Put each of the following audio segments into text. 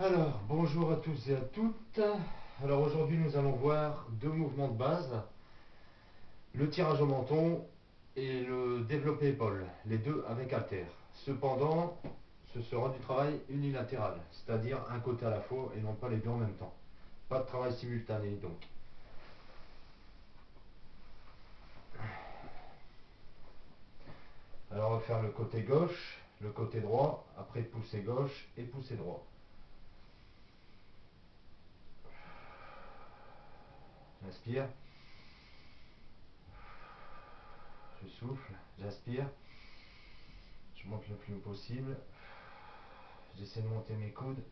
Alors, bonjour à tous et à toutes. Alors aujourd'hui nous allons voir deux mouvements de base, le tirage au menton et le développé épaule, les deux avec haltère. Cependant, ce sera du travail unilatéral, c'est-à-dire un côté à la fois et non pas les deux en même temps. Pas de travail simultané donc. Alors on va faire le côté gauche, le côté droit, après pousser gauche et pousser droit. J'inspire, je souffle, j'aspire, je monte le plus haut possible, j'essaie de monter mes coudes.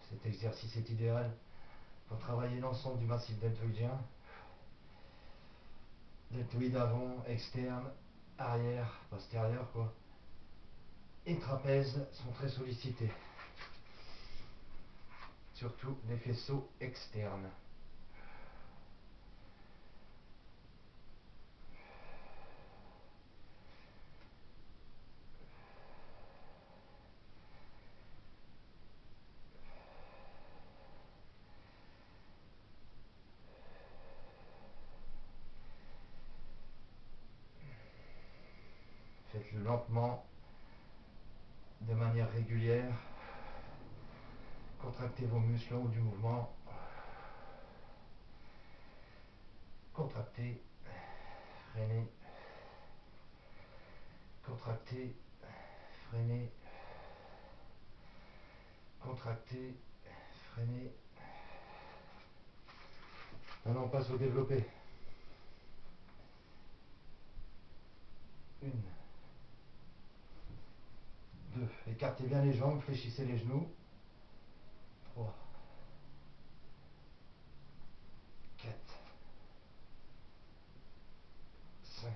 Cet exercice est idéal pour travailler l'ensemble du massif deltoïdien, deltoïde avant, externe, arrière, postérieur quoi. Et trapèzes sont très sollicités, surtout les faisceaux externes. Faites-le lentement, de manière régulière. Contractez vos muscles au haut du mouvement. Contractez, freinez, contractez, freinez, contractez, freinez. Maintenant on passe au développé. Une, deux, écartez bien les jambes, fléchissez les genoux. 3, 4, 5,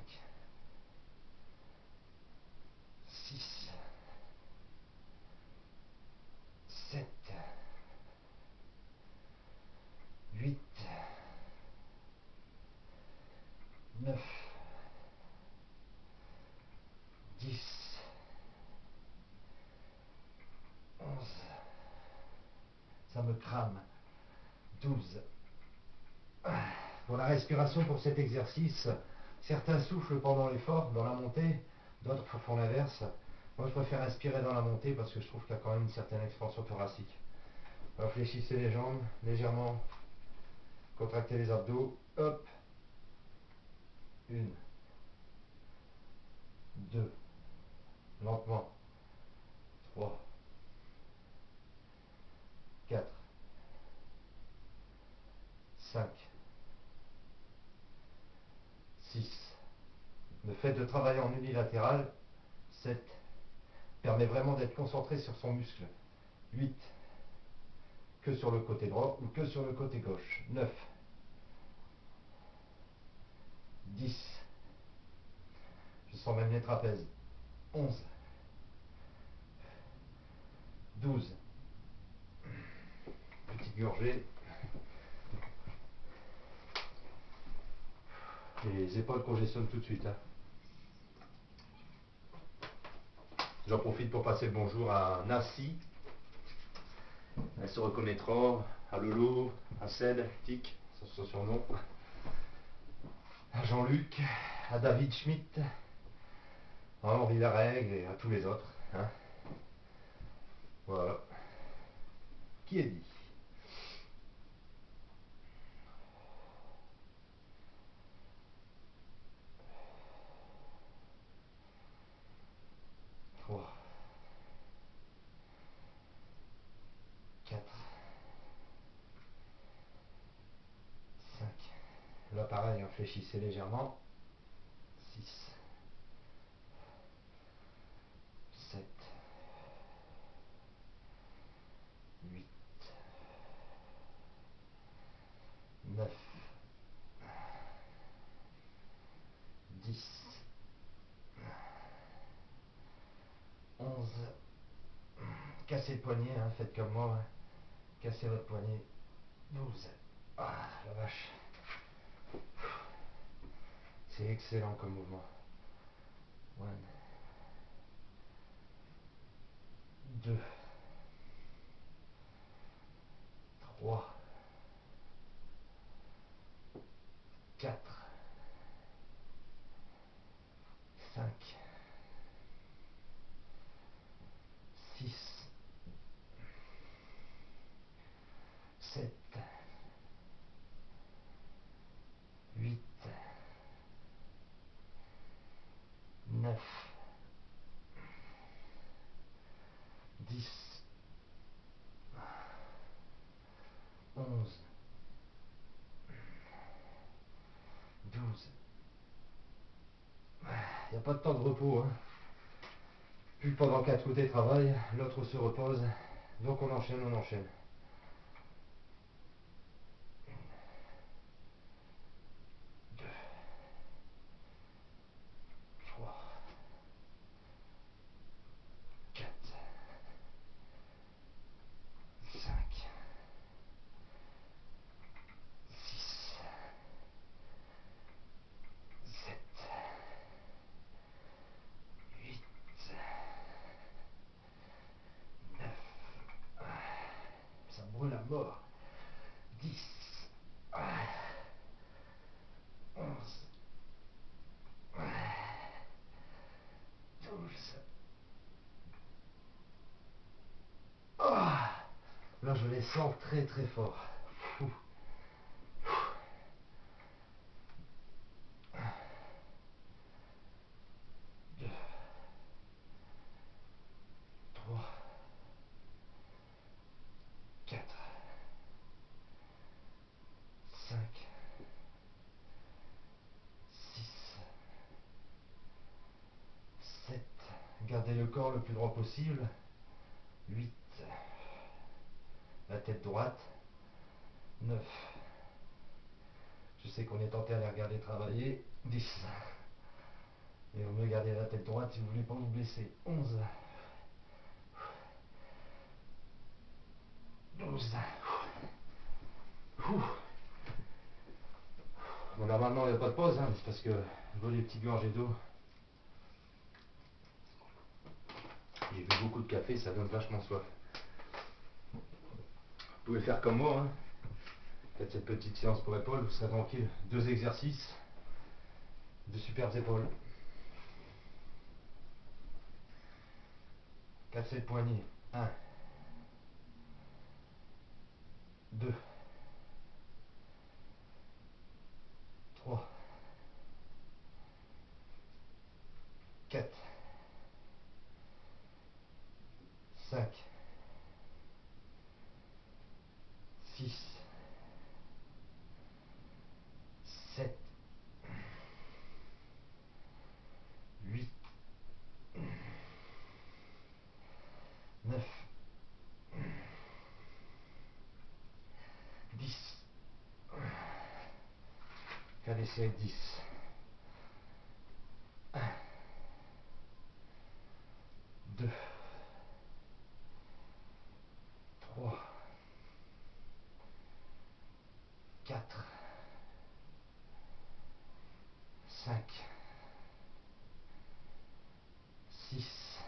6, 7, 8, 9, 10, 11, ça me crame, 12. Pour la respiration, pour cet exercice, certains soufflent pendant l'effort, dans la montée, d'autres font l'inverse. Moi je préfère inspirer dans la montée parce que je trouve qu'il y a quand même une certaine expansion thoracique. Alors fléchissez les jambes légèrement, contractez les abdos, hop, 1, 2, lentement, 3, 4, 5, 6. Le fait de travailler en unilatéral, 7, permet vraiment d'être concentré sur son muscle. 8, que sur le côté droit ou que sur le côté gauche. 9, 10, je sens même les trapèzes. 11, 12, petite gorgée. Les épaules congestionnent tout de suite. Hein. J'en profite pour passer le bonjour à Nassi. Elle se reconnaîtra, à Lolo, à Ced, Tic, c'est son surnom, à Jean-Luc, à David Schmitt, à Henri Larègue et à tous les autres. Hein. Voilà. Qui est dit. Trois, 4, 5. Là pareil, fléchissez légèrement. 6, 7, 8, 9, Cassez le poignet, hein, faites comme moi. Cassez votre poignet. 12. Ah, la vache. C'est excellent comme mouvement. 1, 2, 3, 4, 5, 6, 7, 8, 9, 10, 11, 12. Il n'y a pas de temps de repos. Hein. Plus pendant qu'un côté travaille, l'autre se repose. Donc on enchaîne, on enchaîne. 2, 3, 4, 5, 6, 7, 8, 9. Ça brûle à mort. 10, 11, 12. Ah, là, je les sens très très fort. Fou. 2, 3, 4, 5, 6, 7. Gardez le corps le plus droit possible. 8. La tête droite. 9. Je sais qu'on est tenté à les regarder travailler. 10. Et vous me gardez la tête droite si vous voulez pas vous blesser. 11. 12. Bon, normalement, il n'y a pas de pause, hein, mais c'est parce que je bois des petites gorgées d'eau. J'ai bu beaucoup de café, ça donne vachement soif. Vous pouvez faire comme moi, hein. Faites cette petite séance pour épaules, vous serez tranquille. 2 exercices, de superbes épaules. Cassez le poignet. 1, 2, 3, 4, 5, 6, 7, 8, 9, 10. Faire des séries de 10. 1, 2, 3, 4, 5, 6,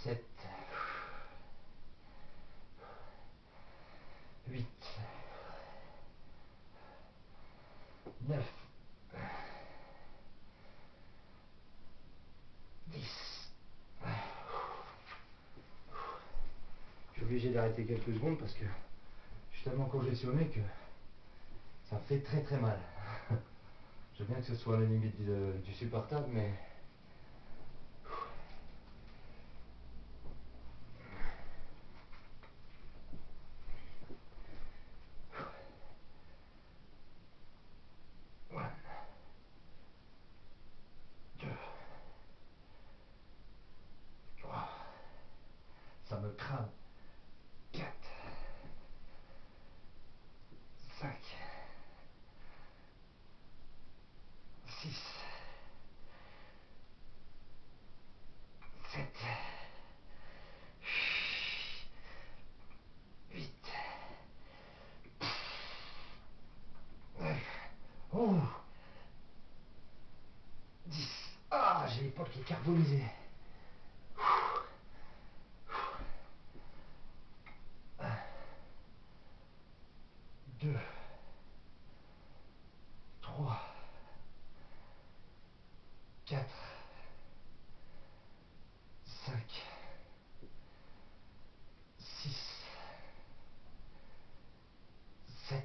7, 8, 9, 10. Je suis obligé d'arrêter quelques secondes parce que je suis tellement congestionné que ça me fait très très mal. Je veux bien que ce soit à la limite du supportable, mais one, 2, 3, ça me crame. 4, 5, 6, qui est carbonisé. 2, 3, 4, 5, 6, 7,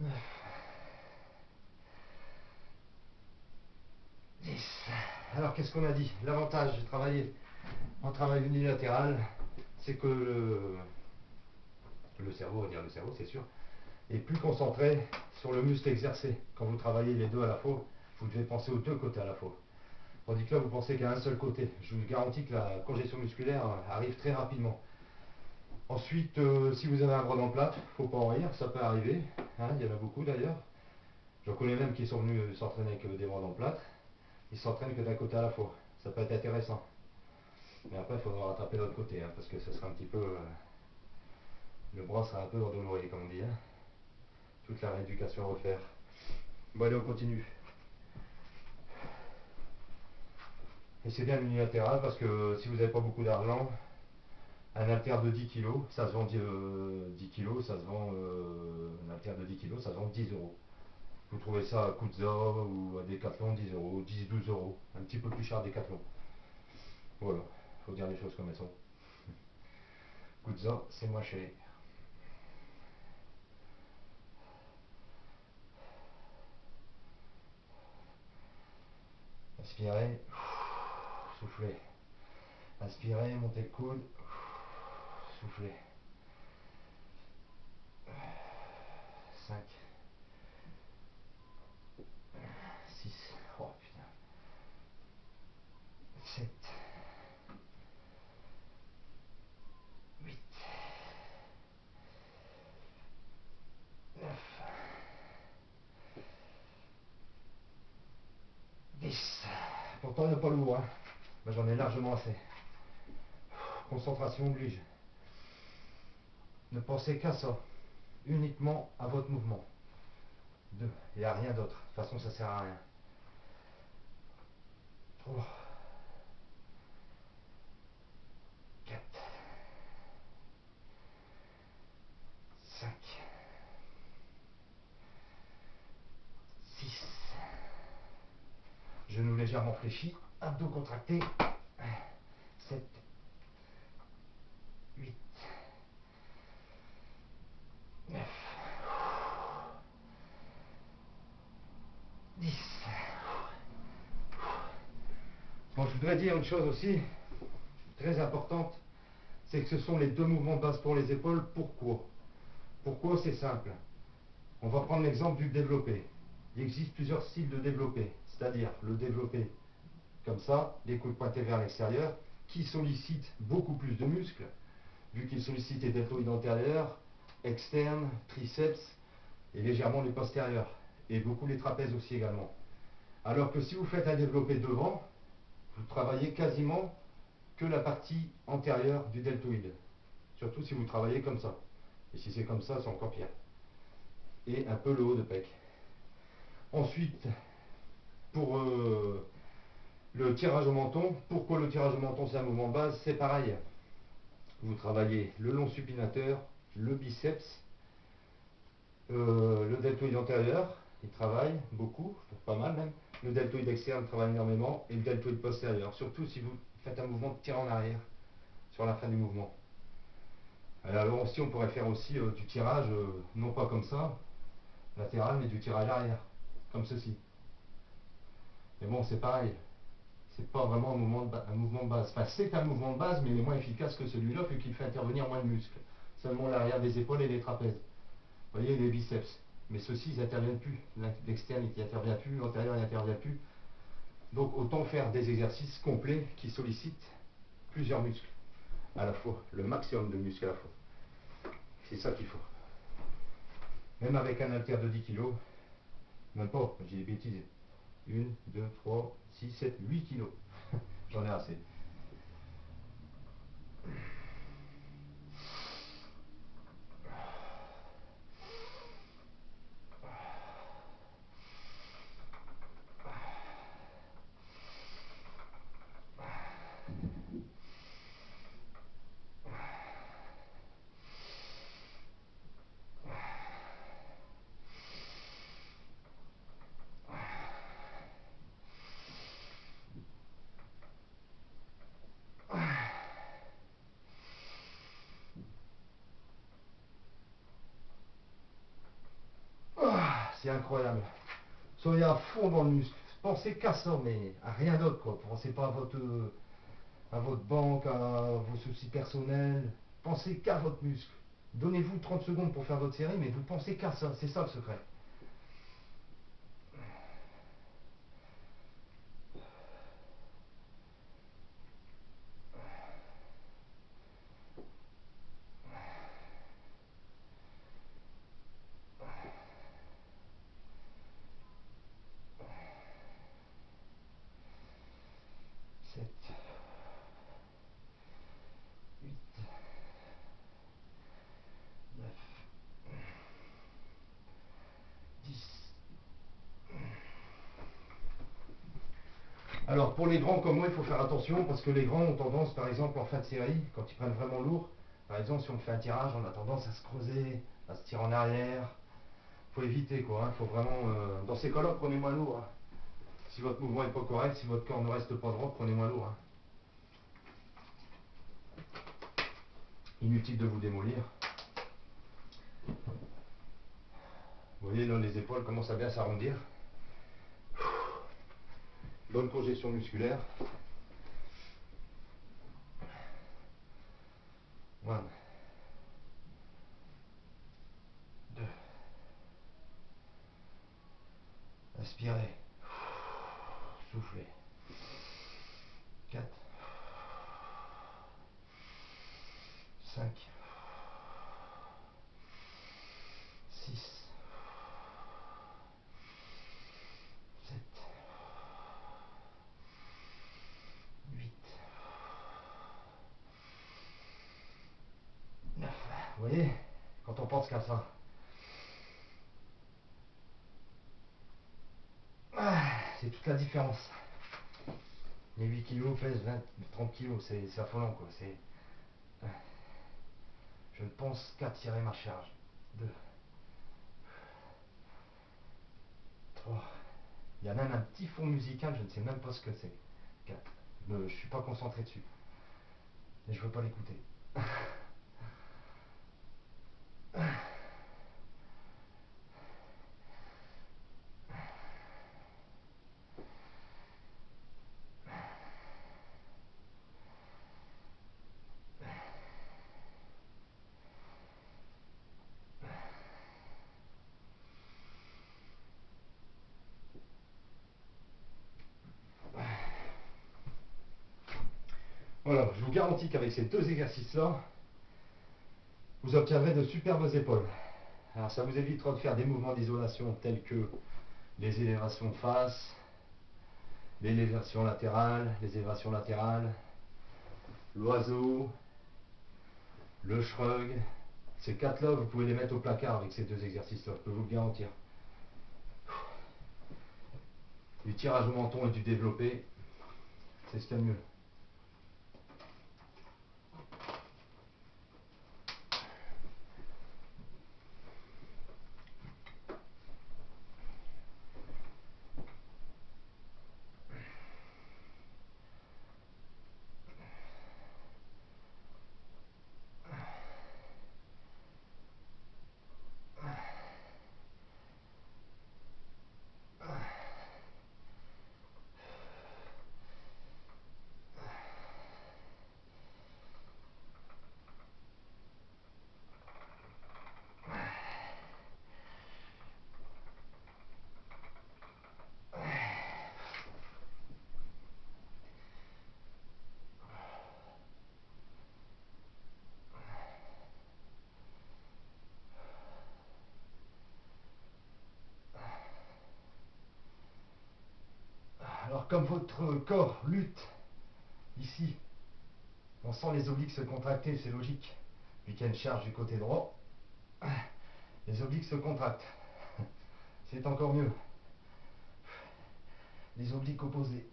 9, 10. Alors qu'est-ce qu'on a dit? L'avantage de travailler en travail unilatéral, c'est que le cerveau, on va dire le cerveau c'est sûr, est plus concentré sur le muscle exercé. Quand vous travaillez les deux à la fois, vous devez penser aux deux côtés à la fois. Tandis que là, vous pensez qu'à un seul côté. Je vous garantis que la congestion musculaire arrive très rapidement. Ensuite, si vous avez un bras dans le plâtre, il ne faut pas en rire, ça peut arriver. Hein, il y en a beaucoup d'ailleurs. J'en connais même qui sont venus s'entraîner avec des bras dans le plâtre. Ils s'entraînent que d'un côté à la fois. Ça peut être intéressant. Mais après, il faudra rattraper l'autre côté, hein, parce que ça sera un petit peu... le bras sera un peu endolouré, comme on dit. Hein. Toute la rééducation à refaire. Bon, allez, on continue. Et c'est bien l'unilatéral parce que si vous n'avez pas beaucoup d'argent, un haltère de 10 kg, ça se vend 10 kg, ça se vend un haltère de 10 kg, ça se vend 10 euros. Vous trouvez ça à Kutza ou à Decathlon, 10 euros, 10-12 euros, un petit peu plus cher à Decathlon. Voilà, faut dire les choses comme elles sont. Kutza, c'est moins cher. Inspirez, soufflez. Inspirez, montez le coude, soufflez. 5, 6, oh putain, 7, 8, 9, 10. Pourtant, il n'est pas lourd, hein. Ben, j'en ai largement assez. Concentration oblige. Ne pensez qu'à ça. Uniquement à votre mouvement. 2. Il n'y a rien d'autre. De toute façon, ça sert à rien. 3, 4, 5, 6. Genoux légèrement fléchis. Abdos contractés. 7, 8, 9, 10. Bon, je voudrais dire une chose aussi, très importante, c'est que ce sont les deux mouvements de base pour les épaules. Pourquoi? Pourquoi? C'est simple. On va prendre l'exemple du développé. Il existe plusieurs styles de développé, c'est-à-dire le développé comme ça, les coudes pointés vers l'extérieur, qui sollicite beaucoup plus de muscles, vu qu'il sollicite les deltoïdes antérieurs, externes, triceps et légèrement les postérieurs, et beaucoup les trapèzes aussi également. Alors que si vous faites un développé devant, vous travaillez quasiment que la partie antérieure du deltoïde, surtout si vous travaillez comme ça. Et si c'est comme ça, c'est encore pire. Et un peu le haut de pec. Ensuite, pour le tirage au menton, pourquoi le tirage au menton c'est un mouvement de base? C'est pareil. Vous travaillez le long supinateur, le biceps, le deltoïde antérieur, il travaille beaucoup, pas mal même. Le deltoïde externe travaille énormément et le deltoïde postérieur, surtout si vous faites un mouvement de tir en arrière sur la fin du mouvement. Alors aussi, on pourrait faire aussi du tirage, non pas comme ça, latéral, mais du tirage arrière, comme ceci. Mais bon, c'est pareil. C'est pas vraiment un mouvement de base. Enfin, c'est un mouvement de base, mais il est moins efficace que celui-là, vu qu'il fait intervenir moins de muscles. Seulement l'arrière des épaules et les trapèzes. Vous voyez, les biceps. Mais ceux-ci, ils n'interviennent plus. L'externe, il n'intervient plus, l'antérieur, il n'intervient plus. Donc, autant faire des exercices complets qui sollicitent plusieurs muscles à la fois, le maximum de muscles à la fois. C'est ça qu'il faut. Même avec un haltère de 10 kg, même pas, j'ai des bêtises. 1, 2, 3, 6, 7, 8 kg. J'en ai assez. c'est incroyable. Soyez à fond dans le muscle. Pensez qu'à ça, mais à rien d'autre, quoi. Pensez pas à votre banque, à vos soucis personnels. Pensez qu'à votre muscle. Donnez-vous 30 secondes pour faire votre série, mais vous pensez qu'à ça. C'est ça le secret. Sept, 8, 9, 10. Alors pour les grands comme moi, il faut faire attention parce que les grands ont tendance, par exemple en fin de série, quand ils prennent vraiment lourd, par exemple si on fait un tirage, on a tendance à se creuser, à se tirer en arrière. Faut éviter quoi, faut vraiment... dans ces cas-là, prenez moins lourd. Hein. Si votre mouvement n'est pas correct, si votre corps ne reste pas droit, prenez moins lourd. Hein. Inutile de vous démolir. Vous voyez là, les épaules commencent à bien s'arrondir. Bonne congestion musculaire. Voilà. 2. Inspirez. Soufflez. 4. 5. 6. 7. 8. 9. Vous voyez, quand on pense qu'à ça. C'est toute la différence. Les 8 kilos pèsent 20, 30 kilos, c'est affolant quoi. Je ne pense qu'à tirer ma charge. 2, 3. Il y a même un petit fond musical, je ne sais même pas ce que c'est. 4. Je ne suis pas concentré dessus. Et je ne veux pas l'écouter. Voilà, je vous garantis qu'avec ces deux exercices-là, vous obtiendrez de superbes épaules. Alors ça vous évitera de faire des mouvements d'isolation tels que les élévations de face, les élévations latérales, l'oiseau, le shrug. Ces quatre-là, vous pouvez les mettre au placard avec ces deux exercices-là, je peux vous le garantir. Du tirage au menton et du développé, c'est ce qu'il y a de mieux. Alors comme votre corps lutte ici, on sent les obliques se contracter, c'est logique. Vu qu'il y a une charge du côté droit, les obliques se contractent. C'est encore mieux. Les obliques opposés.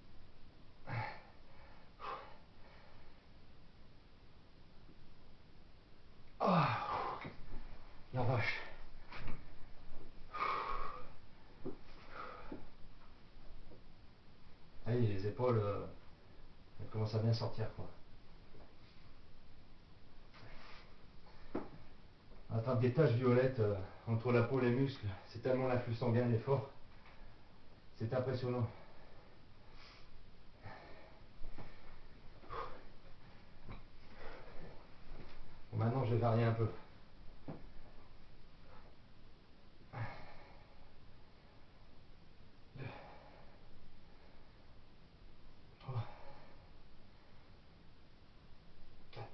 Ah, la vache. Allez, les épaules, elles commencent à bien sortir quoi. Ah, attrape des taches violettes entre la peau et les muscles. C'est tellement l'afflux sanguin est fort. C'est impressionnant. Bon, maintenant, je vais varier un peu. 2, 3, 4,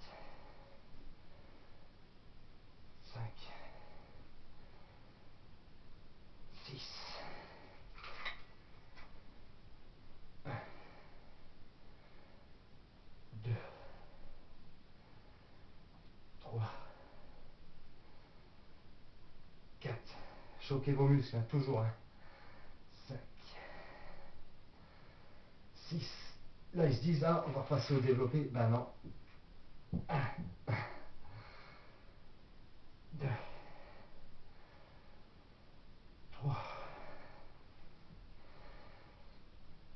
5, 6, 1, 2, 3, 4. Choquez vos muscles, hein, toujours. Hein. 5, 6. Là, ils se disent, ah, on va passer au développé. Ben non. 1, 2, 3,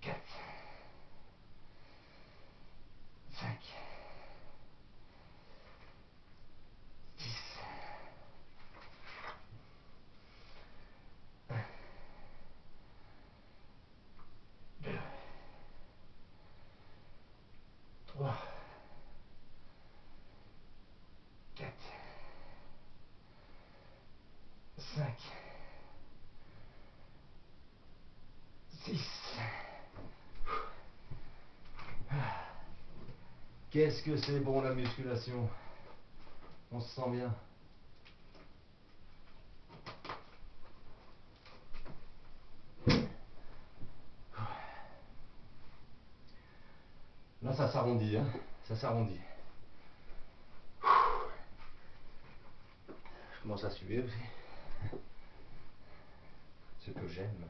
4, 5, 6, 1, 2, 3, 4, 5, 6. Qu'est-ce que c'est bon la musculation? On se sent bien. Là, ça s'arrondit, hein. Ça s'arrondit. Je commence à suer aussi. Ce que j'aime.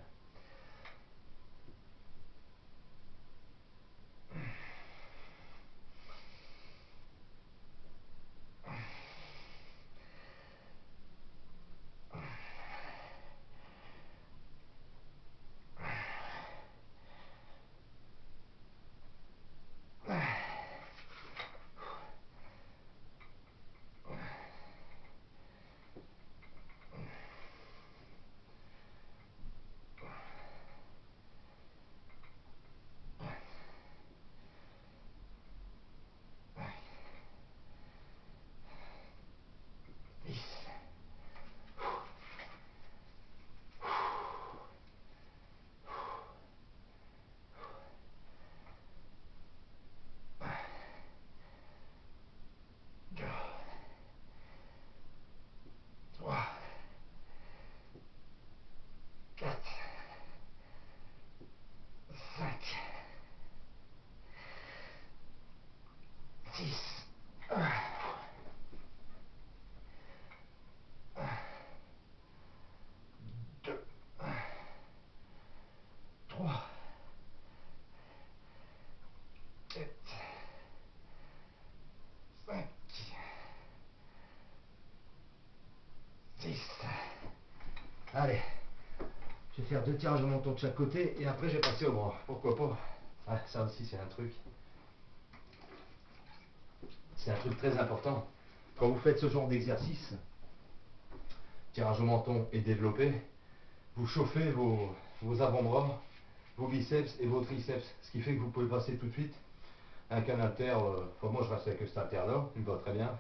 Allez, je vais faire 2 tirages au menton de chaque côté et après je vais passer au bras. Pourquoi pas? Ah, ça aussi c'est un truc. C'est un truc très important. Quand vous faites ce genre d'exercice, tirage au menton et développé, vous chauffez vos avant-bras, vos biceps et vos triceps. Ce qui fait que vous pouvez passer tout de suite avec un haltère. Enfin, moi je reste avec cet haltère-là, il me va très bien.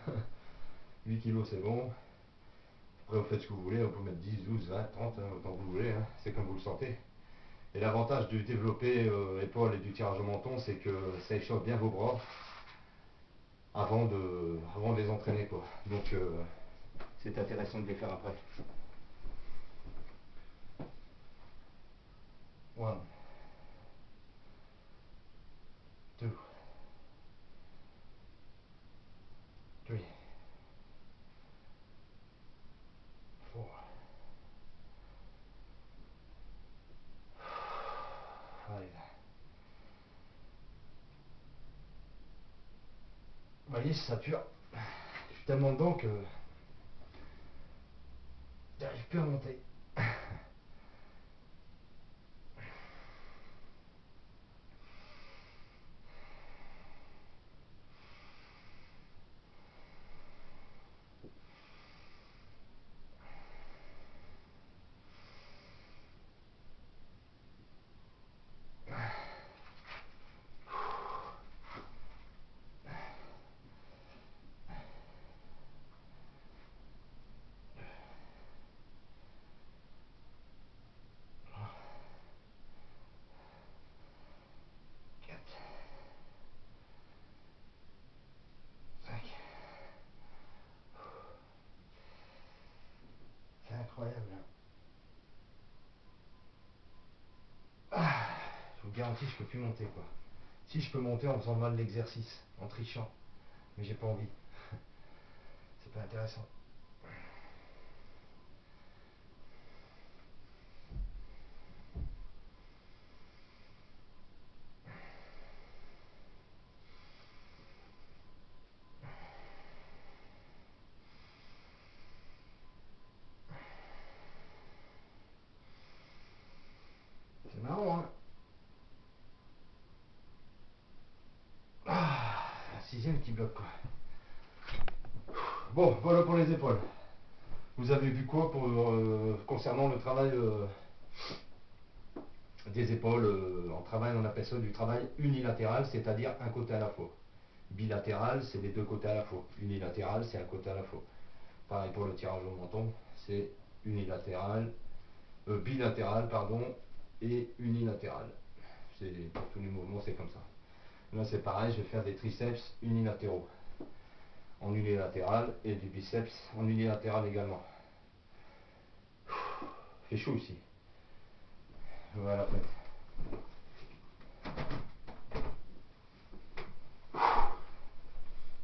8 kg c'est bon. Après vous faites ce que vous voulez, vous pouvez mettre 10, 12, 20, 30, hein, autant que vous voulez, hein. C'est comme vous le sentez. Et l'avantage du développé épaule et du tirage au menton, c'est que ça échauffe bien vos bras avant de les entraîner, quoi. Donc c'est intéressant de les faire après. 1, 2, 3, 4, 5. Vous voyez, ça pue. Je suis tellement dedans que j'arrive plus à monter. vous garantis, je peux plus monter quoi. Si je peux monter en faisant mal l'exercice, en trichant, mais j'ai pas envie. C'est pas intéressant. C'est marrant, hein. Ah, un sixième qui bloque quoi. Bon, voilà pour les épaules. Vous avez vu quoi pour, concernant le travail des épaules en travail, on appelle ça du travail unilatéral, c'est-à-dire un côté à la fois. Bilatéral, c'est les deux côtés à la fois. Unilatéral, c'est un côté à la fois. Pareil pour le tirage au menton, c'est unilatéral, bilatéral, pardon, et unilatéral. Pour tous les mouvements, c'est comme ça. Là, c'est pareil, je vais faire des triceps unilatéraux en unilatéral et du biceps en unilatéral également. Fait chaud ici. Voilà, après.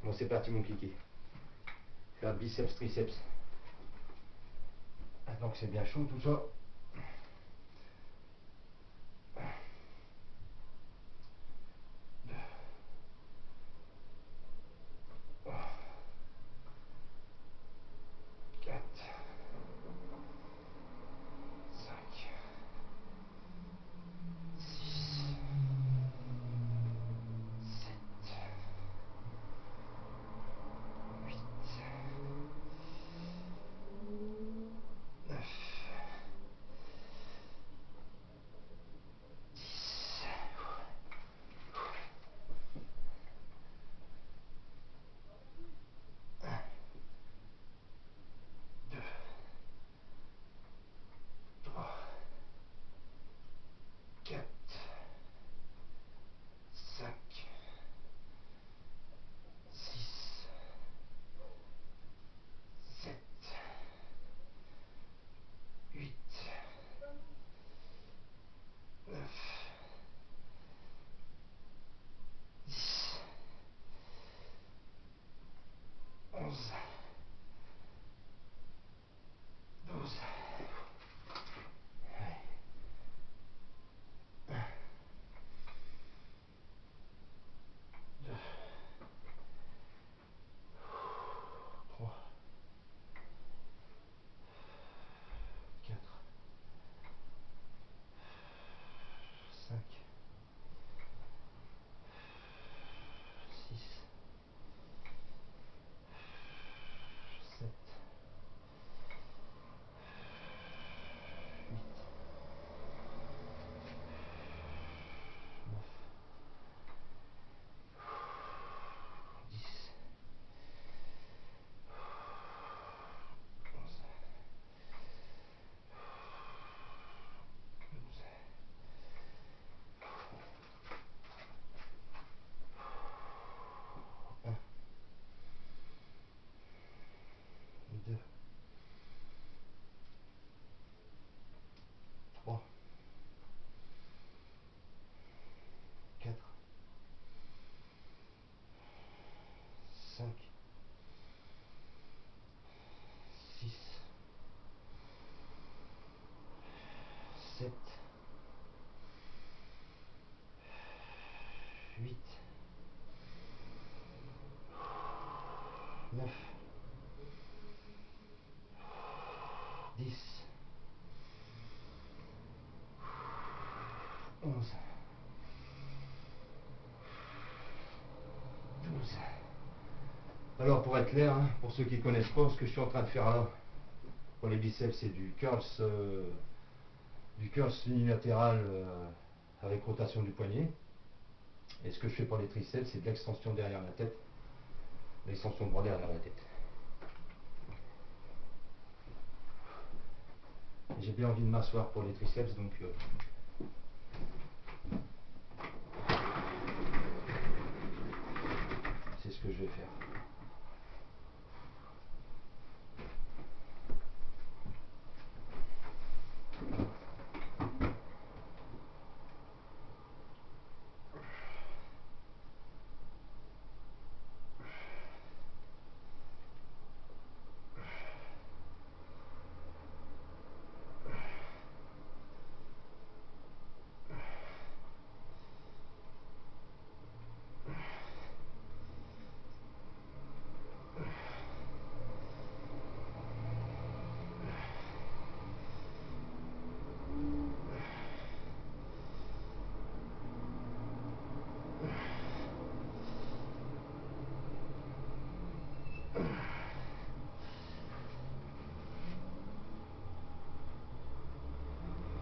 Bon, c'est parti, mon kiki. Faire biceps, triceps. Donc, c'est bien chaud tout ça. Alors pour être clair, hein, pour ceux qui ne connaissent pas, ce que je suis en train de faire là, pour les biceps, c'est du curls unilatéral avec rotation du poignet. Et ce que je fais pour les triceps, c'est de l'extension derrière la tête, l'extension de bras derrière la tête. J'ai bien envie de m'asseoir pour les triceps, donc c'est ce que je vais faire.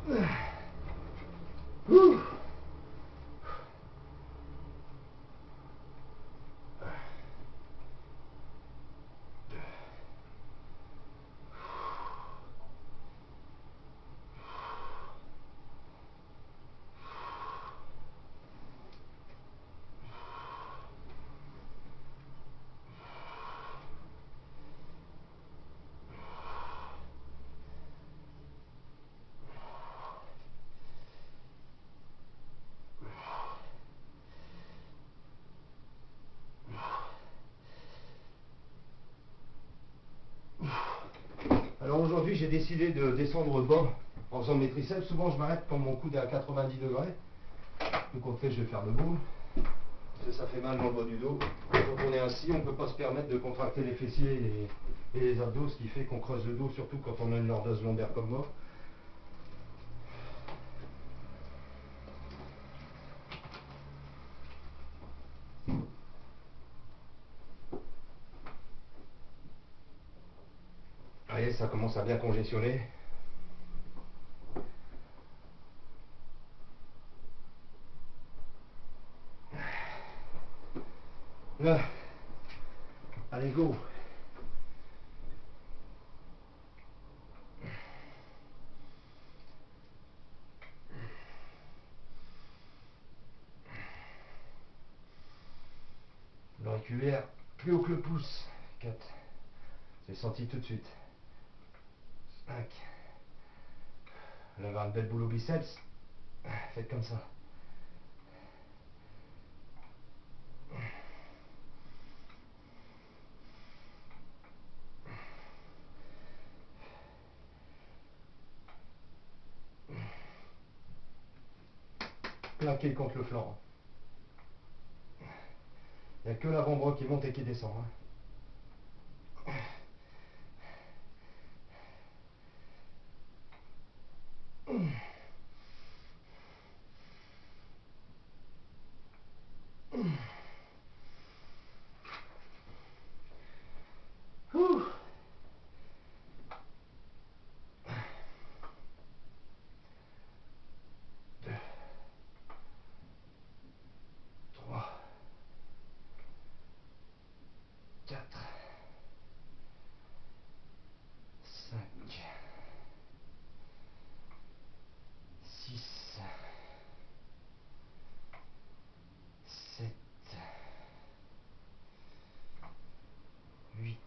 Ouh. Alors aujourd'hui, j'ai décidé de descendre bas en faisant mes triceps. Souvent, je m'arrête quand mon coude est à 90 degrés. Donc en fait, je vais faire debout. Parce que ça fait mal dans le bas du dos. Quand on est assis, on ne peut pas se permettre de contracter les fessiers et les abdos, ce qui fait qu'on creuse le dos, surtout quand on a une lordose lombaire comme moi. Vous voyez, ça commence à bien congestionner. Là. Allez, go. L'auriculaire plus haut que le pouce. 4. J'ai senti tout de suite. 5. Là, avoir une belle boule au biceps. Faites comme ça. Plaqué contre le flanc. Il n'y a que l'avant-bras qui monte et qui descend. Ouh. 2, 3, 4, 5, 6, 7, 8,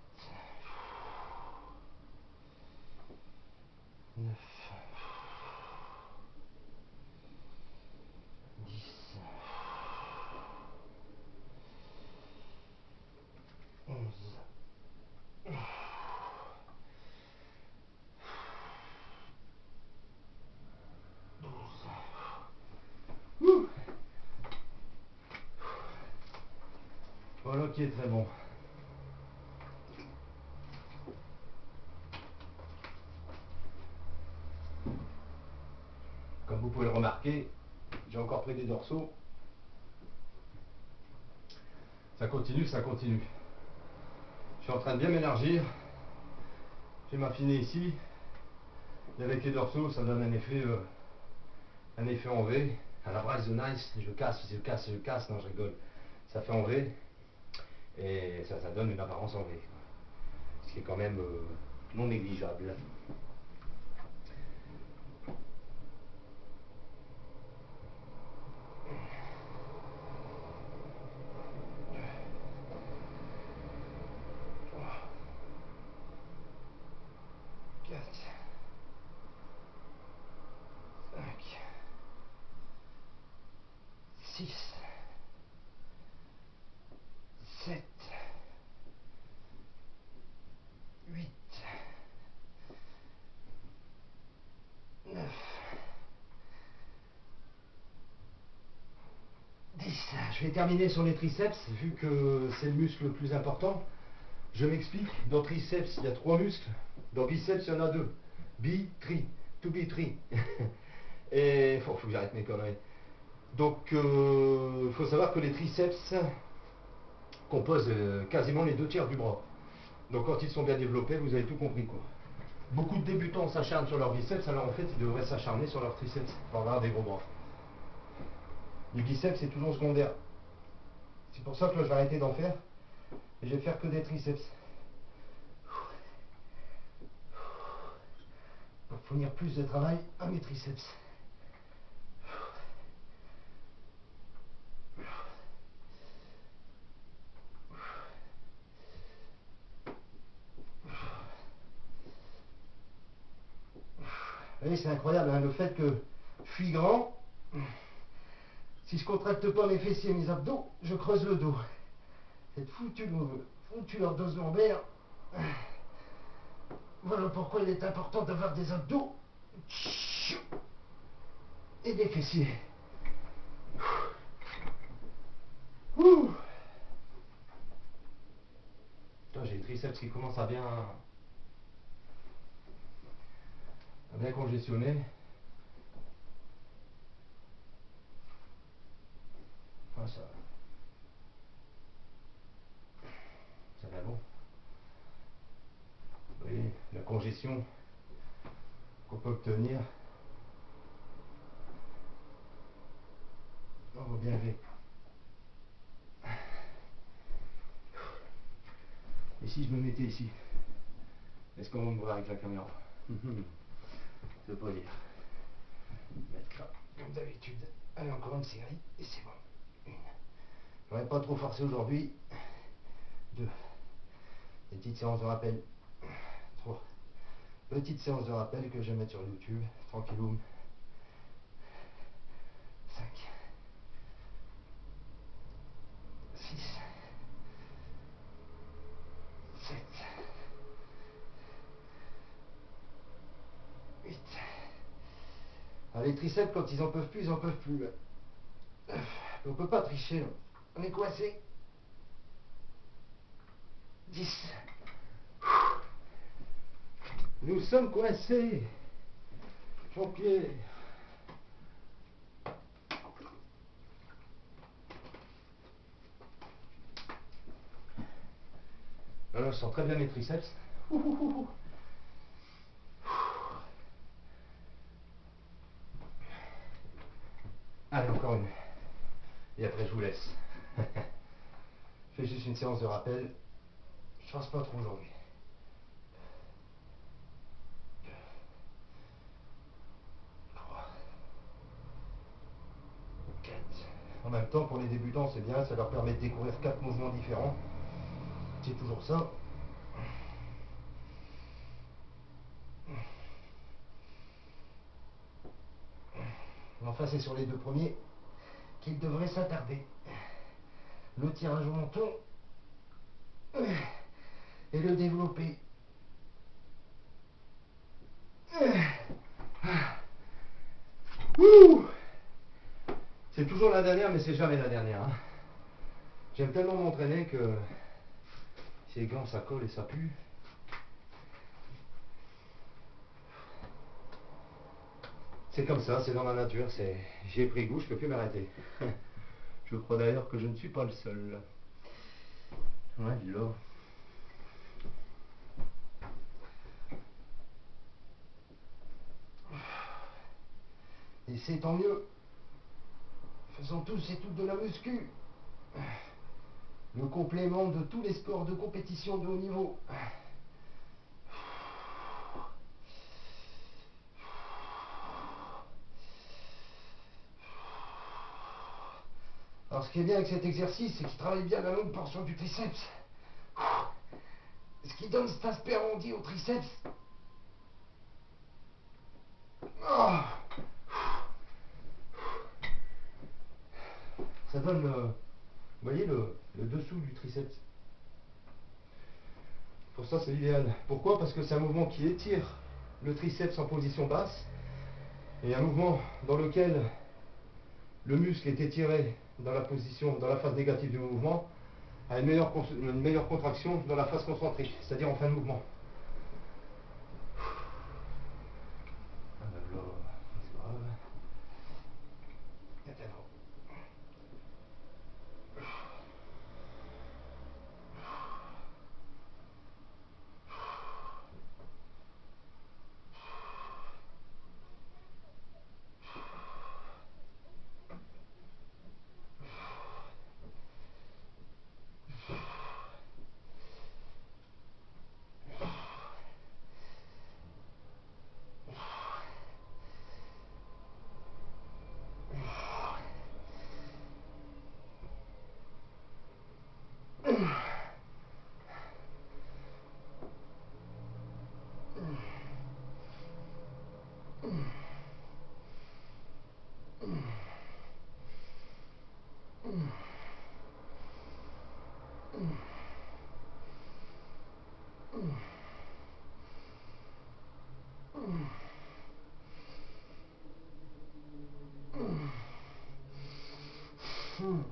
9, 10, 11, 12. Ouh. Voilà qui est très bon. Comme vous pouvez le remarquer, j'ai encore pris des dorsaux. Ça continue, ça continue. Je suis en train de bien m'élargir. J'ai m'affiné ici. Et avec les dorsaux, ça donne un effet en V. À la Bryce the Nice, je casse, non je rigole. Ça fait en V. Et ça donne une apparence en V. Ce qui est quand même non négligeable. Je vais terminer sur les triceps, vu que c'est le muscle le plus important. Je m'explique, dans triceps, il y a 3 muscles. Dans biceps, il y en a 2. Bi-tri, to be tri. Et il faut que j'arrête mes conneries. Donc, il faut savoir que les triceps composent quasiment les 2 tiers du bras. Donc, quand ils sont bien développés, vous avez tout compris, quoi. Beaucoup de débutants s'acharnent sur leurs biceps, alors en fait ils devraient s'acharner sur leurs triceps pour avoir des gros bras. Les biceps c'est toujours secondaire. C'est pour ça que là je vais arrêter d'en faire et je vais faire que des triceps. Pour fournir plus de travail à mes triceps. Vous voyez, c'est incroyable, hein, le fait que je suis grand, si je contracte pas mes fessiers et mes abdos, je creuse le dos. Cette foutue lordose lombaire. Voilà pourquoi il est important d'avoir des abdos et des fessiers. Ouh. J'ai les triceps qui commencent à bien congestionner. Enfin, ça va bon. Vous voyez, la congestion qu'on peut obtenir, on va bien lever. Et si je me mettais ici, est-ce qu'on va me voir avec la caméra? Je veux pas dire. Mettre là, comme d'habitude. Allez, encore une série, et c'est bon. Une. Je n'aurais pas trop forcé aujourd'hui. 2. Des petites séances de rappel. 3. Petite séance de rappel que je vais mettre sur YouTube, tranquilloum. 5. 6. 7. 8. Ah, les triceps, quand ils en peuvent plus, ils en peuvent plus. On peut pas tricher. On est coincé. 10. Nous sommes coincés. Jean-Pierre. Alors, je sens très bien mes triceps. Allez, encore une. Et après, je vous laisse. Je fais juste une séance de rappel. Je ne pense pas trop aujourd'hui. 2. 3. 4. En même temps, pour les débutants, c'est bien. Ça leur permet de découvrir 4 mouvements différents. C'est toujours ça. Enfin, c'est sur les 2 premiers qu'il devrait s'attarder. Le tirage au menton et le développer. C'est toujours la dernière, mais c'est jamais la dernière. Hein. J'aime tellement m'entraîner que ces gants, ça colle et ça pue. C'est comme ça, c'est dans la nature. J'ai pris goût, je ne peux plus m'arrêter. Je crois d'ailleurs que je ne suis pas le seul. Ouais, là. Et c'est tant mieux. Faisons tous et toutes de la muscu. Le complément de tous les sports de compétition de haut niveau. Alors ce qui est bien avec cet exercice, c'est qu'il travaille bien la longue portion du triceps. Ce qui donne cet aspect arrondi au triceps. Oh, ça donne vous voyez le dessous du triceps. Pour ça c'est l'idéal. Pourquoi? Parce que c'est un mouvement qui étire le triceps en position basse et un mouvement dans lequel le muscle est étiré dans la phase négative du mouvement a une meilleure contraction dans la phase concentrique, c'est-à-dire en fin de mouvement. Ah ben là, c'est grave. Ah.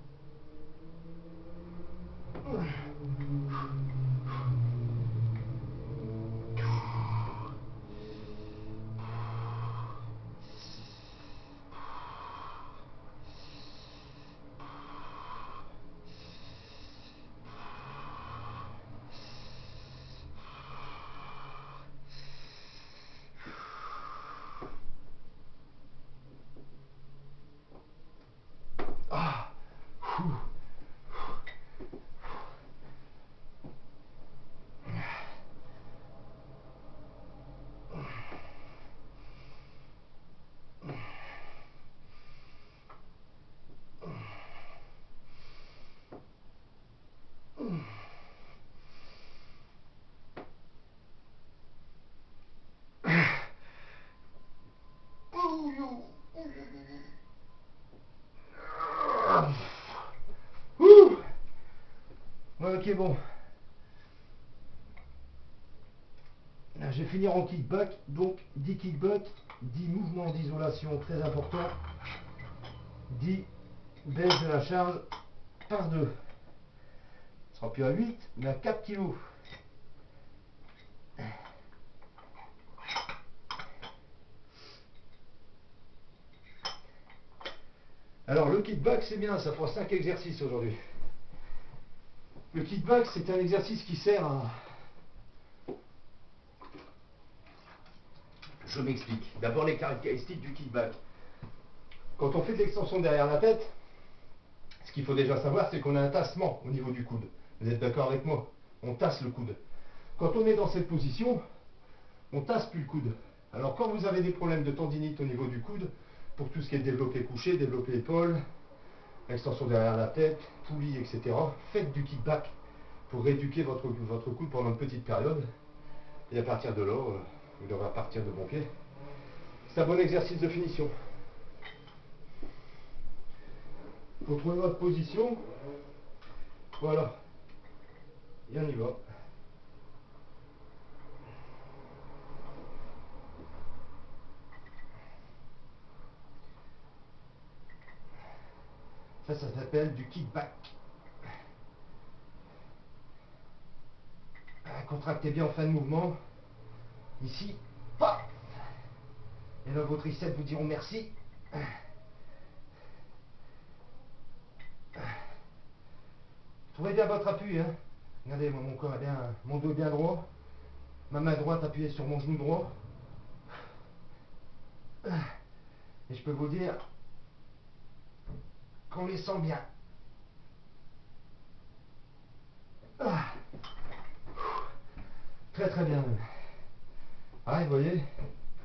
Ok, bon. Je vais finir en kickback. Donc 10 kickback, 10 mouvements d'isolation très importants, 10 baisse de la charge par 2. Ce sera plus à 8, mais à 4 kg. Alors le kickback c'est bien, ça fera 5 exercices aujourd'hui. Le kickback c'est un exercice qui sert à... Je m'explique. D'abord les caractéristiques du kickback. Quand on fait de l'extension derrière la tête, ce qu'il faut déjà savoir c'est qu'on a un tassement au niveau du coude. Vous êtes d'accord avec moi? On tasse le coude. Quand on est dans cette position, on tasse plus le coude. Alors quand vous avez des problèmes de tendinite au niveau du coude, pour tout ce qui est développé couché, développé épaule, extension derrière la tête, poulie, etc., faites du kickback pour rééduquer votre coude pendant une petite période. Et à partir de là, vous devrez partir de bon pied. C'est un bon exercice de finition. Il faut trouver votre position. Voilà. Et on y va. Ça s'appelle du kickback. Contractez bien en fin de mouvement. Ici, paf. Et là, vos triceps vous diront merci. Trouvez bien votre appui. Hein. Regardez, mon corps est bien, mon dos est bien droit. Ma main droite appuyée sur mon genou droit. Et je peux vous dire qu'on les sent bien. Très très bien. Ah, vous voyez,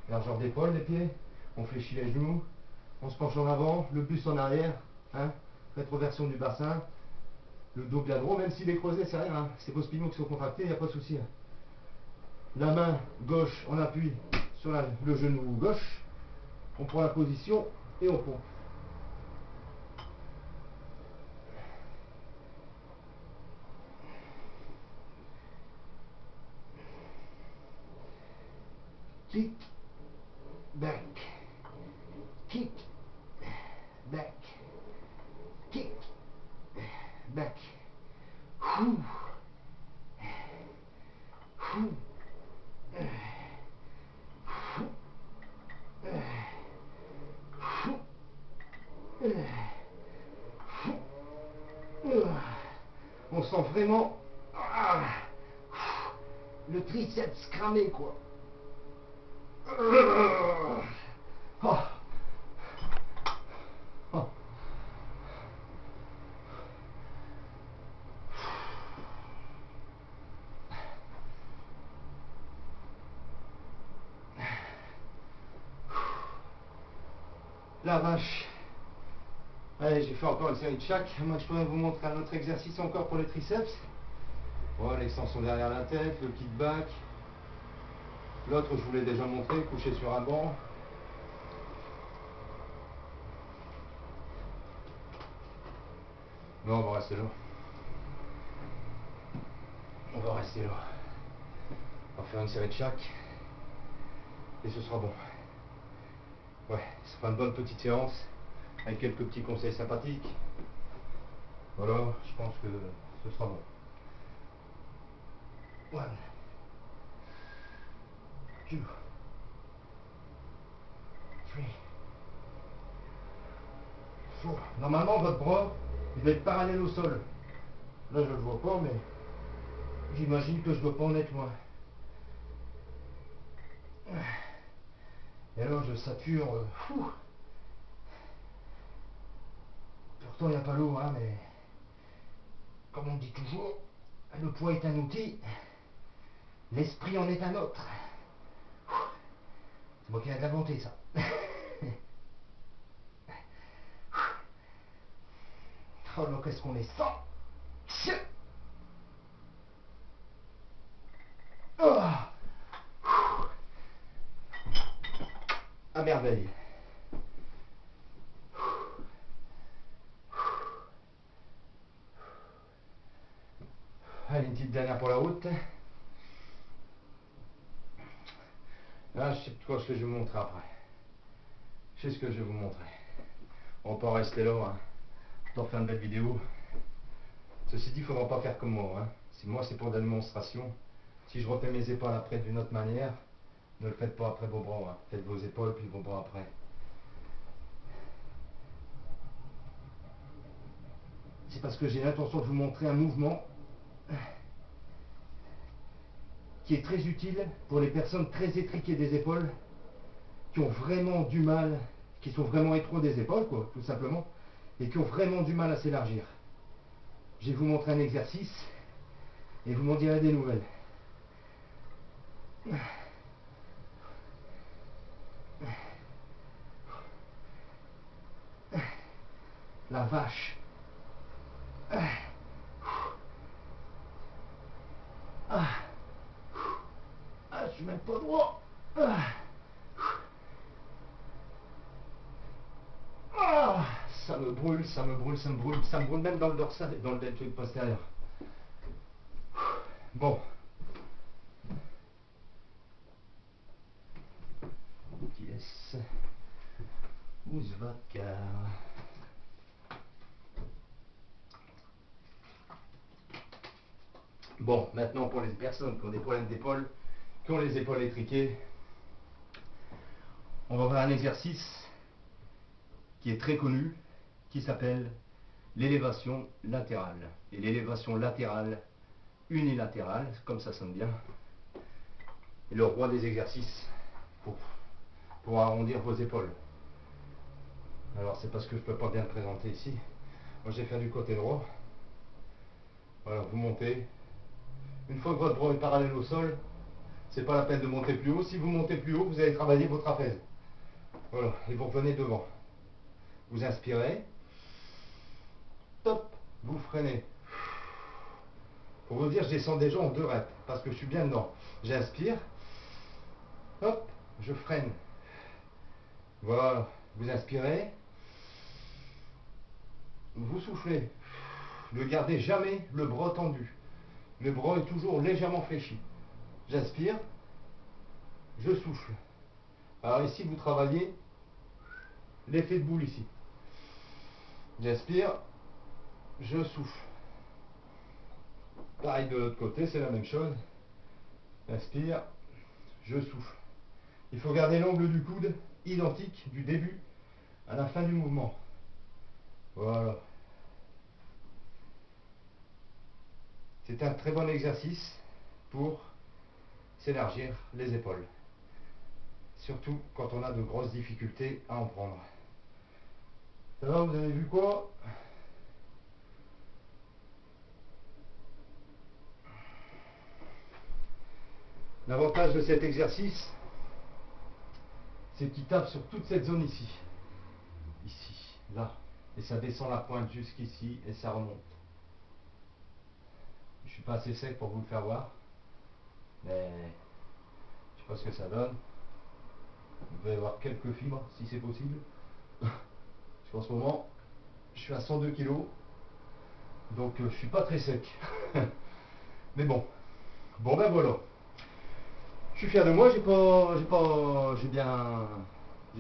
largeur d'épaule, les pieds, on fléchit les genoux, on se penche en avant, le buste en arrière, hein, rétroversion du bassin, le dos bien droit, même s'il est creusé, c'est rien, hein, c'est vos spinaux qui sont contractés, il n'y a pas de souci. La main gauche, on appuie sur le genou gauche, on prend la position et on pompe. Kick, back, kick, back, kick, back. Ouh. Ouh. On sent vraiment le triceps cramé, quoi. Oh. Oh. La vache. Allez, j'ai fait encore une série de chaque. Moi, je pourrais vous montrer un autre exercice encore pour les triceps. Voilà, l'extension derrière la tête, le kickback. L'autre, je vous l'ai déjà montré, couché sur un banc. Non, on va rester là. On va rester là. On va faire une série de chaque. Et ce sera bon. Ouais, ce sera une bonne petite séance. Avec quelques petits conseils sympathiques. Voilà, je pense que ce sera bon. One, two, three, four. Normalement, votre bras, il va être parallèle au sol. Là, je le vois pas, mais j'imagine que je dois pas en être loin. Et alors, je sature. Pourtant, il n'y a pas l'eau, hein, mais comme on dit toujours, le poids est un outil, l'esprit en est un autre. C'est moi qui ai inventé ça. Oh là, qu'est-ce qu'on est sans. Oh, à merveille. Allez, une petite dernière pour la route. Là, je sais quoi ce que je vais vous montrer après. Je sais ce que je vais vous montrer. On va pas rester là, hein. Pour faire une belle vidéo. Ceci dit, il ne faudra pas faire comme moi, hein. Si moi, c'est pour de la démonstration. Si je refais mes épaules après d'une autre manière, ne le faites pas après vos bras, hein. Faites vos épaules puis vos bras après. C'est parce que j'ai l'intention de vous montrer un mouvement qui est très utile pour les personnes très étriquées des épaules, qui ont vraiment du mal, qui sont vraiment étroits des épaules, quoi, tout simplement, et qui ont vraiment du mal à s'élargir. Je vais vous montrer un exercice et vous m'en direz des nouvelles. La vache. Je suis même pas droit. Ça me brûle, ça me brûle, ça me brûle, ça me brûle même dans le dorsal et dans le deltoïde postérieur. Bon. Yes. Uzvaka. Bon, maintenant pour les personnes qui ont des problèmes d'épaule, qui ont les épaules étriquées, on va faire un exercice qui est très connu, qui s'appelle l'élévation latérale. Et l'élévation latérale unilatérale, comme ça sonne bien, est le roi des exercices pour arrondir vos épaules. Alors c'est parce que je ne peux pas bien le présenter ici. Moi j'ai fait du côté droit. Voilà, vous montez. Une fois que votre bras est parallèle au sol, c'est pas la peine de monter plus haut. Si vous montez plus haut, vous allez travailler vos trapèzes. Voilà, et vous revenez devant. Vous inspirez. Top, vous freinez. Pour vous dire, je descends déjà en 2 reps, parce que je suis bien dedans. J'inspire. Hop, je freine. Voilà, vous inspirez. Vous soufflez. Ne gardez jamais le bras tendu. Le bras est toujours légèrement fléchi. J'inspire. Je souffle. Alors ici, vous travaillez l'effet de boule ici. J'inspire. Je souffle. Pareil de l'autre côté, c'est la même chose. J'inspire. Je souffle. Il faut garder l'angle du coude identique du début à la fin du mouvement. Voilà. C'est un très bon exercice pour s'élargir les épaules. Surtout quand on a de grosses difficultés à en prendre. Ça va, vous avez vu quoi? L'avantage de cet exercice, c'est qu'il tape sur toute cette zone ici. Ici, là. Et ça descend la pointe jusqu'ici et ça remonte. Je ne suis pas assez sec pour vous le faire voir. Mais je sais pas ce que ça donne. Vous devez avoir quelques fibres si c'est possible. Parce qu'en ce moment, je suis à 102 kg. Donc je suis pas très sec. Mais bon. Bon ben voilà. Je suis fier de moi, j'ai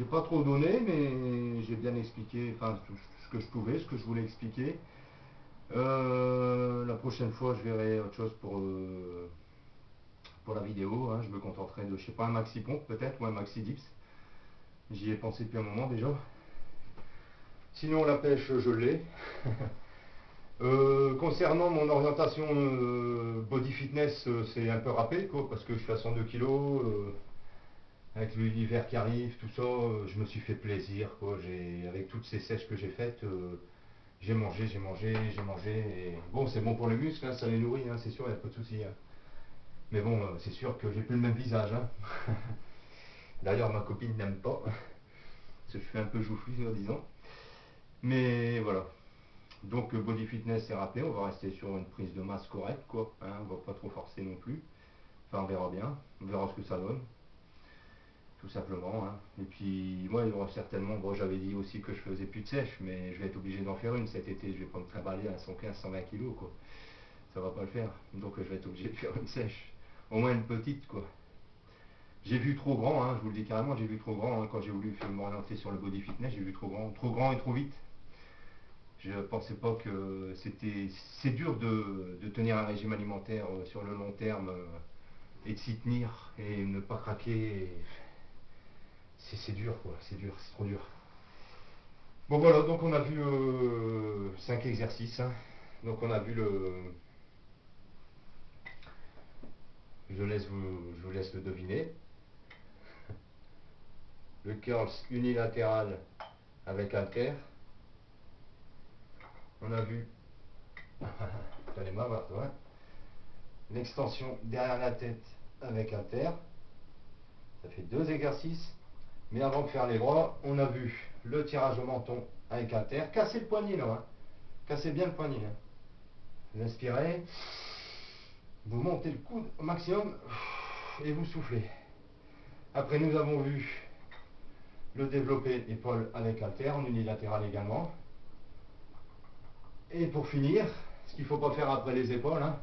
pas trop donné, mais j'ai bien expliqué, enfin, ce que je pouvais, ce que je voulais expliquer. La prochaine fois, je verrai autre chose pour la vidéo. Hein. Je me contenterai de, je sais pas, un maxi pompe peut-être ou un maxi dips. J'y ai pensé depuis un moment déjà. Sinon, la pêche, je l'ai. Concernant mon orientation body fitness, c'est un peu râpé, quoi, parce que je suis à 102 kilos. Avec l'hiver qui arrive, tout ça, je me suis fait plaisir, quoi. Avec toutes ces sèches que j'ai faites, j'ai mangé, j'ai mangé, j'ai mangé. Et bon, c'est bon pour les muscles, hein, ça les nourrit, hein, c'est sûr, il n'y a pas de souci. Hein. Mais bon, c'est sûr que j'ai plus le même visage. Hein. D'ailleurs, ma copine n'aime pas, parce que je fais un peu joufflu, disons. Mais voilà. Donc, body fitness, c'est rappelé, on va rester sur une prise de masse correcte, quoi. Hein, on va pas trop forcer non plus. Enfin, on verra bien, on verra ce que ça donne. Tout simplement. Hein. Et puis, moi, il y aura certainement, bon, j'avais dit aussi que je faisais plus de sèche, mais je vais être obligé d'en faire une cet été. Je vais pas me trimballer à 115, 120 kilos, quoi. Ça va pas le faire. Donc, je vais être obligé de faire une sèche. Au moins une petite, quoi. J'ai vu trop grand, hein, je vous le dis carrément, j'ai vu trop grand. Hein, quand j'ai voulu m'orienter sur le body fitness, j'ai vu trop grand et trop vite. Je pensais pas que c'était. C'est dur de tenir un régime alimentaire sur le long terme et de s'y tenir et ne pas craquer. C'est dur, quoi, c'est dur, c'est trop dur. Bon voilà, donc on a vu 5 exercices. Hein. Donc on a vu je vous laisse le deviner. Le curls unilatéral avec halter. On a vu, t'allais m'avoir toi, hein. L'extension derrière la tête avec halter. Ça fait 2 exercices. Mais avant de faire les bras, on a vu le tirage au menton avec halter. Cassez le poignet là, hein. Cassez bien le poignet. Hein. Vous inspirez. Vous montez le coude au maximum et vous soufflez. Après, nous avons vu le développé épaule avec halter, en unilatéral également. Et pour finir, ce qu'il ne faut pas faire après les épaules, hein,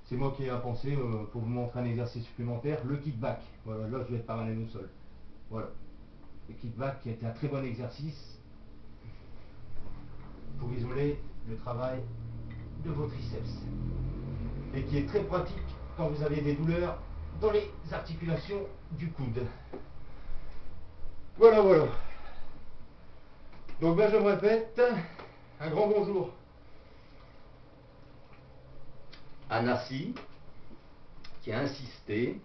c'est moi qui ai pensé pour vous montrer un exercice supplémentaire, le kickback. Voilà, là je vais être parallèle au sol. Voilà. Le kickback qui était un très bon exercice pour isoler le travail de vos triceps. Et qui est très pratique quand vous avez des douleurs dans les articulations du coude. Voilà, voilà. Donc ben, je me répète, un grand bonjour à Nassi, qui a insisté.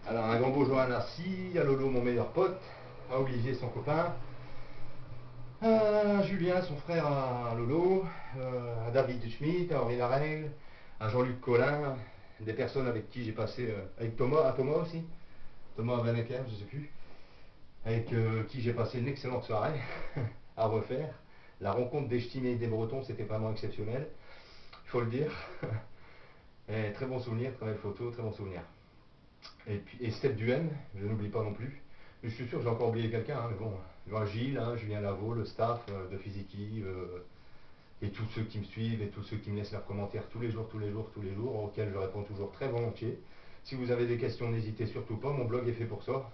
Alors un grand bonjour à Nassi, à Lolo mon meilleur pote, à Olivier son copain, à Julien son frère à Lolo, à David Schmitt, à Henri Larrègle, à Jean-Luc Collin, des personnes avec qui j'ai passé, avec Thomas, à Thomas aussi, Thomas Vanecker, je sais plus, avec qui j'ai passé une excellente soirée à refaire. La rencontre des Ch'tis et des Bretons, c'était vraiment exceptionnel, il faut le dire. Et très bon souvenir, très belle photo, très bon souvenir. Et Step Duhem, je n'oublie pas non plus. Je suis sûr que j'ai encore oublié quelqu'un, hein, mais bon, Gilles, hein, Julien Lavaux, le staff de Physiki, et tous ceux qui me suivent et tous ceux qui me laissent leurs commentaires tous les jours, tous les jours, tous les jours, auxquels je réponds toujours très volontiers. Si vous avez des questions, n'hésitez surtout pas, mon blog est fait pour ça.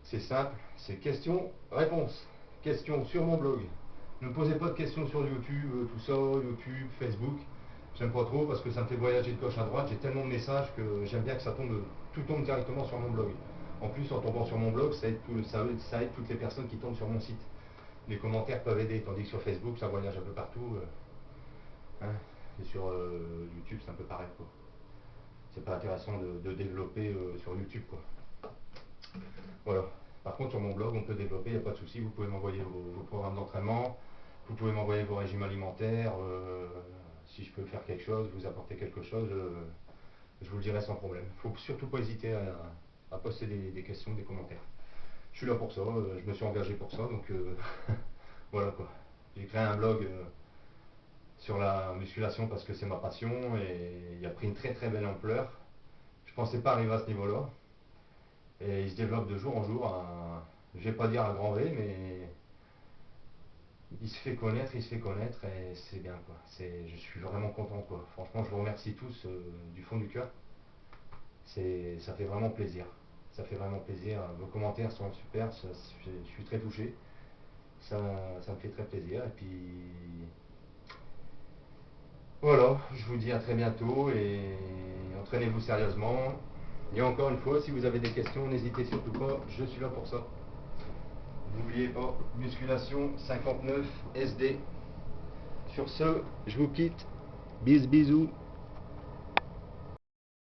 C'est simple, c'est questions-réponses. Questions sur mon blog. Ne me posez pas de questions sur YouTube, tout ça, YouTube, Facebook. J'aime pas trop parce que ça me fait voyager de gauche à droite. J'ai tellement de messages que j'aime bien que tout tombe directement sur mon blog. En plus, en tombant sur mon blog, ça aide toutes les personnes qui tombent sur mon site. Les commentaires peuvent aider, tandis que sur Facebook, ça voyage un peu partout. Hein. Et sur YouTube, c'est un peu pareil, quoi. C'est pas intéressant de développer sur YouTube, quoi. Voilà. Par contre, sur mon blog, on peut développer, il n'y a pas de souci. Vous pouvez m'envoyer vos programmes d'entraînement, vous pouvez m'envoyer vos régimes alimentaires. Si je peux faire quelque chose, vous apporter quelque chose, je vous le dirai sans problème. Il ne faut surtout pas hésiter à poster des questions, des commentaires. Je suis là pour ça, je me suis engagé pour ça, donc voilà quoi. J'ai créé un blog sur la musculation parce que c'est ma passion et il a pris une très très belle ampleur. Je ne pensais pas arriver à ce niveau-là. Et il se développe de jour en jour, je ne vais pas dire un grand V, mais il se fait connaître et c'est bien quoi. Je suis vraiment content quoi. Franchement, je vous remercie tous du fond du cœur. Ça fait vraiment plaisir. Ça fait vraiment plaisir. Vos commentaires sont super, je suis très touché. Ça me fait très plaisir. Et puis Voilà, je vous dis à très bientôt et entraînez-vous sérieusement. Et encore une fois, si vous avez des questions, n'hésitez surtout pas, je suis là pour ça. N'oubliez pas, musculation 59 SD. Sur ce, je vous quitte. Bisous.